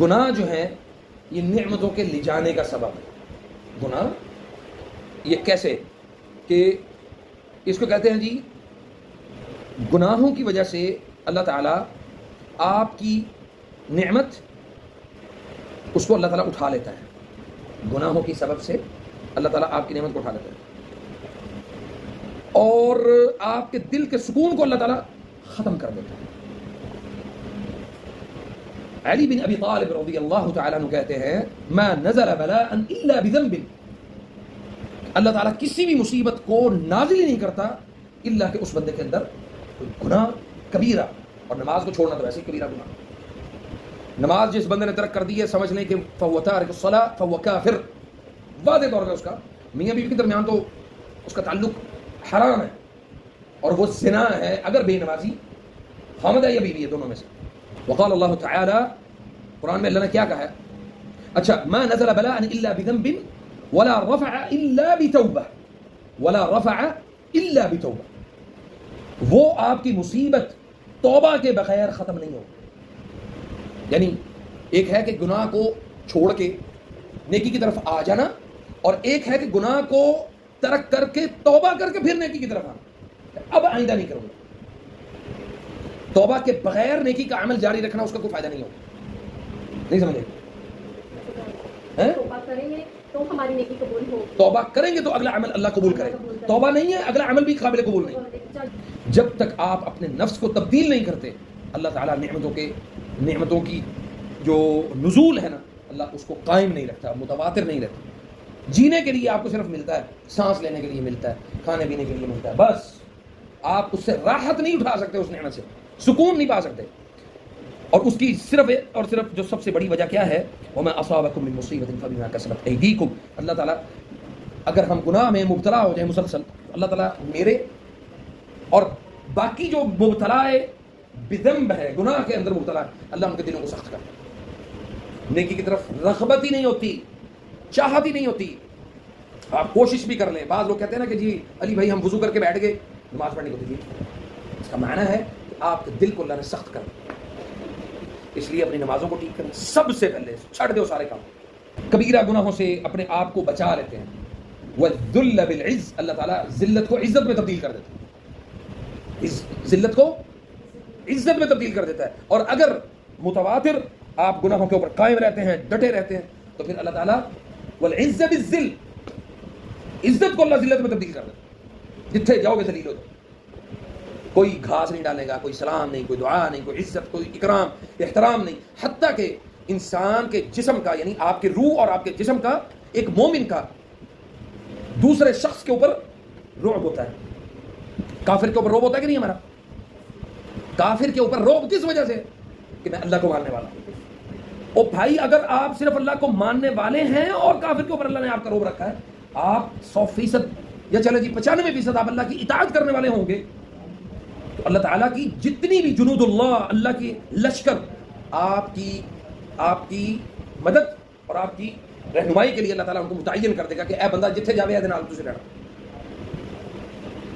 گناہ جو ہے یہ نعمتوں کے لے جانے کا سبب ہے. گناہ یہ کیسے کہ اس کو کہتے ہیں جی گناہوں کی وجہ سے اللہ تعالیٰ آپ کی نعمت اس کو اللہ تعالیٰ اٹھا لیتا ہے. گناہوں کی سبب سے اللہ تعالیٰ آپ کی نعمت کو اٹھا لیتا ہے اور آپ کے دل کے سکون کو اللہ تعالیٰ ختم کر دیتا ہے. علی بن ابی طالب رضی اللہ تعالیٰ عنہ کہتے ہیں ما نزل بلاء الا بذنب، اللہ تعالیٰ کسی بھی مصیبت کو نازل ہی نہیں کرتا الا کہ اس بندے کے اندر کوئی گناہ کبیرہ، اور نماز کو چھوڑنا تو ویسے ہی کبیرہ گناہ. نماز جس بندے نے ترک کر دی ہے سمجھ لیں کہ فهو تارک الصلاۃ فهو کافر. واضح طور پہ اس کا میاں بیوی کے درمیان تو اس کا تعلق حرام ہے اور وہ زنا ہے اگر بے نمازی خامد ہے یا بیوی ہے دونوں میں سے. وقال اللہ تعالی، قرآن میں اللہ نے کیا کہا ہے؟ اچھا ما نزل بلاء الا بذنب ولا رفع الا بتوبہ، ولا رفع الا بتوبہ. وہ آپ کی مصیبت توبہ کے بغیر ختم نہیں ہو. یعنی ایک ہے کہ گناہ کو چھوڑ کے نیکی کی طرف آ جانا، اور ایک ہے کہ گناہ کو ترک کر کے توبہ کر کے پھر نیکی کی طرف آنا. اب آئندہ نہیں کروں گا. توبہ کے بغیر نیکی کا عمل جاری رکھنا اس کا کوئی فائدہ نہیں ہوگا. نہیں سمجھے؟ توبہ کریں گے تو ہماری نیکی قبول ہو. توبہ کریں گے تو اگلا عمل اللہ قبول کرے. توبہ نہیں ہے اگلا عمل بھی قابل قبول نہیں. جب تک آپ اپنے نفس کو تبدیل نہیں کرتے اللہ تعالیٰ نعمتوں کی جو نزول ہے نا اللہ اس کو قائم نہیں رکھتا، متواتر نہیں رکھتا. جینے کے لیے آپ کو صرف ملتا ہے، سانس لینے کے لیے ملتا ہے، کھانے پینے کے لیے ملتا ہے، بس. آپ اس سے راحت نہیں اٹھا سکتے، اس نعمت سے سکون نہیں پا سکتے. اور اس کی صرف اور صرف جو سب سے بڑی وجہ کیا ہے؟ وَمَا أَصَابَكُم مِّن مُّصِيبَةٍ فَبِمَا كَسَبَتْ أَيْدِيكُمْ. اللہ تعالیٰ اگر ہم گناہ میں مبتلا ہو جائیں مسلسل، اللہ تعالیٰ میرے اور باقی جو مبتلا ہے بذنب ہے، گناہ کے اندر مبتلا ہے، اللہ ان کے دلوں کو سخت کرتا ہے. نیکی کی طرف رغبت ہی نہیں ہوتی، چاہت ہی نہیں ہوتی. آپ کوشش بھی کر لیں. بعض لوگ کہتے ہیں نا کہ جی علی بھائی ہم وضو کر کے بیٹھ گئے نماز پڑھنے کو دیجیے. اس کا معنی ہے کہ آپ کے دل کو اللہ نے سخت کر دیا. اس لیے اپنی نمازوں کو ٹھیک کریں. سب سے پہلے چھڑ دو سارے کام. کبیرہ گناہوں سے اپنے آپ کو بچا لیتے ہیں. وَالذُّلَّ بِالْعِزِّ، اللہ تعالیٰ ذلت کو عزت میں تبدیل کر دیتا ہے. ذلت کو عزت میں تبدیل کر دیتا ہے. اور اگر متواتر آپ گناہوں کے اوپر قائم رہتے ہیں، ڈٹے رہتے ہیں، تو پھر اللہ تعالیٰ وَالْعِزَّ بِالذِّلِّ، عزت کو اللہ ذلت میں تبدیل کر دیتا ہے. جتھے جاؤ گے ذلیل ہو جاؤ. کوئی گھاس نہیں ڈالے گا، کوئی سلام نہیں، کوئی دعا نہیں، کوئی عزت، کوئی اکرام احترام نہیں. حتیٰ کہ انسان کے جسم کا، یعنی آپ کے روح اور آپ کے جسم کا، ایک مومن کا دوسرے شخص کے اوپر رعب ہوتا ہے. کافر کے اوپر رعب ہوتا ہے کہ نہیں؟ ہمارا کافر کے اوپر رعب کس وجہ سے؟ کہ میں اللہ کو ماننے والا ہوں. او بھائی اگر آپ صرف اللہ کو ماننے والے ہیں اور کافر کے اوپر اللہ نے آپ کا رعب رکھا ہے، آپ 100% یا چلے جی 95% آپ اللہ کی اطاعت کرنے والے ہوں گے، تو اللہ تعالیٰ کی جتنی بھی جنود اللہ کی لشکر آپ کی مدد اور آپ کی رہنمائی کے لیے اللہ تعالیٰ ان کو متعین کر دے گا کہ اے بندہ جتھے جاوے ہے نال تجھے رہنا.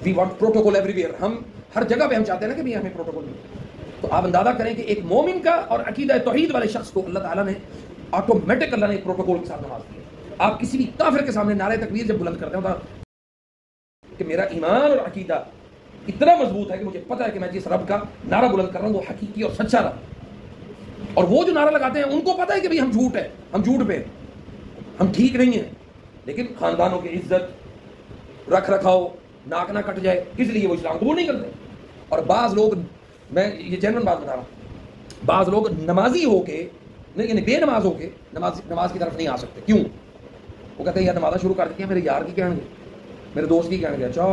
We want protocol everywhere. ہم ہر جگہ پہ ہم چاہتے ہیں نا کہ ہمیں پروٹوکول ملے. تو آپ اندازہ کریں کہ ایک مومن کا اور عقیدہ توحید والے شخص کو اللہ تعالیٰ نے آٹومیٹک اللہ نے ایک پروٹوکول کے ساتھ نواز دیا. آپ کسی بھی کافر کے سامنے نعرہ تکبیر جب بلند کرتے ہیں کہ میرا ایمان اور عقیدہ اتنا مضبوط ہے کہ مجھے پتہ ہے کہ میں جس رب کا نعرہ بلند کر رہا ہوں وہ حقیقی اور سچا رب. اور وہ جو نعرہ لگاتے ہیں ان کو پتہ ہے کہ ہم جھوٹ ہے، ہم جھوٹ پہ ہم ٹھیک نہیں ہیں، لیکن خاندانوں کی عزت رکھ رکھاؤ ناک نہ کٹ جائے اس لیے وہ اسلام قبول نہیں کرتے. اور بعض لوگ، میں یہ جنرل بات بتا رہا ہوں، بعض لوگ نمازی ہو کے یعنی بے نماز ہو کے نماز کی طرف نہیں آ سکتے. کیوں؟ وہ کہتے ہیں یار نمازیں شروع کر دی ہیں، میرے یار کی کہنے گے، میرے دوست کی کہنے گے، اچھا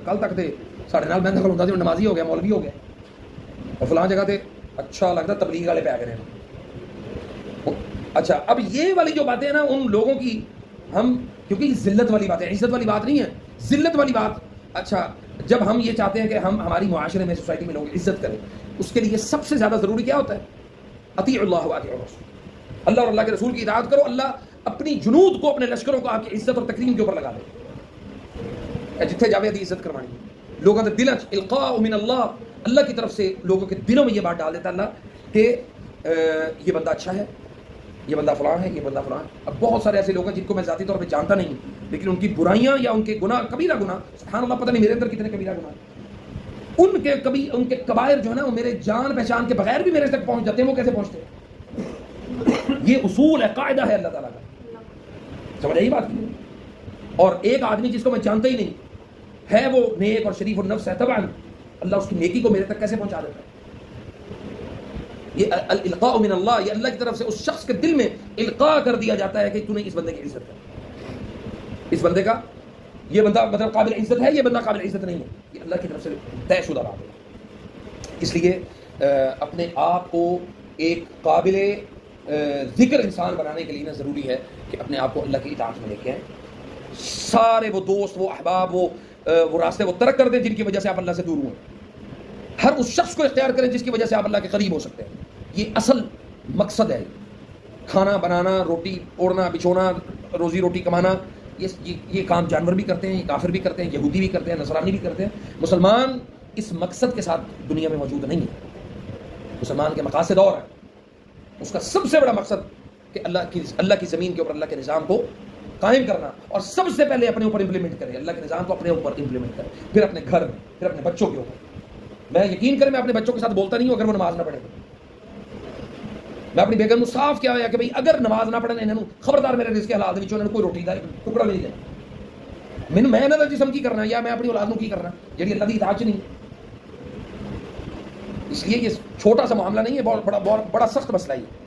کل تک تھے ساڑھے نال بہن ہوتا تھی نمازی ہو گیا، مولوی ہو گیا، اور فلاں جگہ تھے اچھا لگتا تبلیغ والے پہ آ گئے. اچھا اب یہ والی جو باتیں ہیں نا ان لوگوں کی، ہم کیونکہ ذلت والی بات ہے، عزت والی بات نہیں ہے، ذلت والی بات. اچھا جب ہم یہ چاہتے ہیں کہ ہم ہماری معاشرے میں سوسائٹی میں لوگوں کی عزت کریں، اس کے لیے سب سے زیادہ ضروری کیا ہوتا ہے؟ اطیعوا اللہ واطیعوا الرسول. اللہ اور اللہ کے رسول کی اطاعت کرو. اللہ اپنی جنود کو، اپنے لشکروں کو آپ کی عزت اور تکریم کے اوپر لگا دے. جتھے جاوے دی عزت کروانی لوگوں کے دل القاء من اللہ، اللہ کی طرف سے لوگوں کے دلوں میں یہ بات ڈال دیتا اللہ کہ یہ بندہ اچھا ہے، یہ بندہ فلاں ہے، یہ بندہ فلاں ہے. اب بہت سارے ایسے لوگ ہیں جن کو میں ذاتی طور پہ جانتا نہیں ہوں، لیکن ان کی برائیاں یا ان کے گناہ، کبیرہ گناہ، سبحان اللہ پتہ نہیں میرے اندر کتنے کبیرہ گناہ ہیں، ان کے کبائر جو ہے نا وہ میرے جان پہچان کے بغیر بھی میرے تک پہنچ جاتے ہیں. وہ کیسے پہنچتے ہیں؟ یہ اصول ہے، قاعدہ ہے اللہ تعالیٰ کا. سمجھ آئی بات؟ اور ایک آدمی جس کو میں جانتا ہی نہیں ہے، وہ نیک اور شریف النفس ہے، طبعا اللہ اس کی نیکی کو میرے تک کیسے پہنچا دیتا ہے؟ یہ القاء من اللہ، یہ اللہ کی طرف سے اس شخص کے دل میں القاء کر دیا جاتا ہے کہ تو نے اس بندے کی عزت کر، اس بندے کا یہ بندہ مطلب قابل عزت ہے، یہ بندہ قابل عزت نہیں ہے. یہ اللہ کی طرف سے طے شدہ بات ہے. اس لیے اپنے آپ کو ایک قابل ذکر انسان بنانے کے لیے نا ضروری ہے کہ اپنے آپ کو اللہ کی اطاعت میں لے کے آئیں. سارے وہ دوست، وہ احباب، وہ راستے وہ ترک کر دیں جن کی وجہ سے آپ اللہ سے دور ہوئے. ہر اس شخص کو اختیار کریں جس کی وجہ سے آپ اللہ کے قریب ہو سکتے ہیں. یہ اصل مقصد ہے. کھانا بنانا، روٹی اوڑھنا بچھونا، روزی روٹی کمانا، یہ کام جانور بھی کرتے ہیں، یہ کافر بھی کرتے ہیں، یہودی بھی کرتے ہیں، نصرانی بھی کرتے ہیں. مسلمان اس مقصد کے ساتھ دنیا میں موجود نہیں ہے. مسلمان کے مقاصد اور ہیں. اس کا سب سے بڑا مقصد کہ اللہ کی زمین کے اوپر اللہ کے نظام کو قائم کرنا، اور سب سے پہلے اپنے اوپر امپلیمنٹ کرے. اللہ کے نظام کو اپنے اوپر امپلیمنٹ کرے، پھر اپنے گھر میں، پھر اپنے بچوں کے اوپر. میں یقین کریں میں اپنے بچوں کے ساتھ بولتا نہیں ہوں اگر وہ نماز نہ پڑھے. میں اپنی بیگم کو صاف کیا ہوا کہ بھئی اگر نماز نہ پڑھنے انہوں خبردار میرے رزق کے حالات وچوں انہوں کوئی روٹی دا ٹکڑا نہیں دینا. میں نہ جسم کی کرنا یا میں اپنی اولاد کی کرنا جڑی اللہ دی اطاعت نہیں. اس لیے یہ چھوٹا سا معاملہ نہیں ہے، بہت بڑا سخت مسئلہ ہے.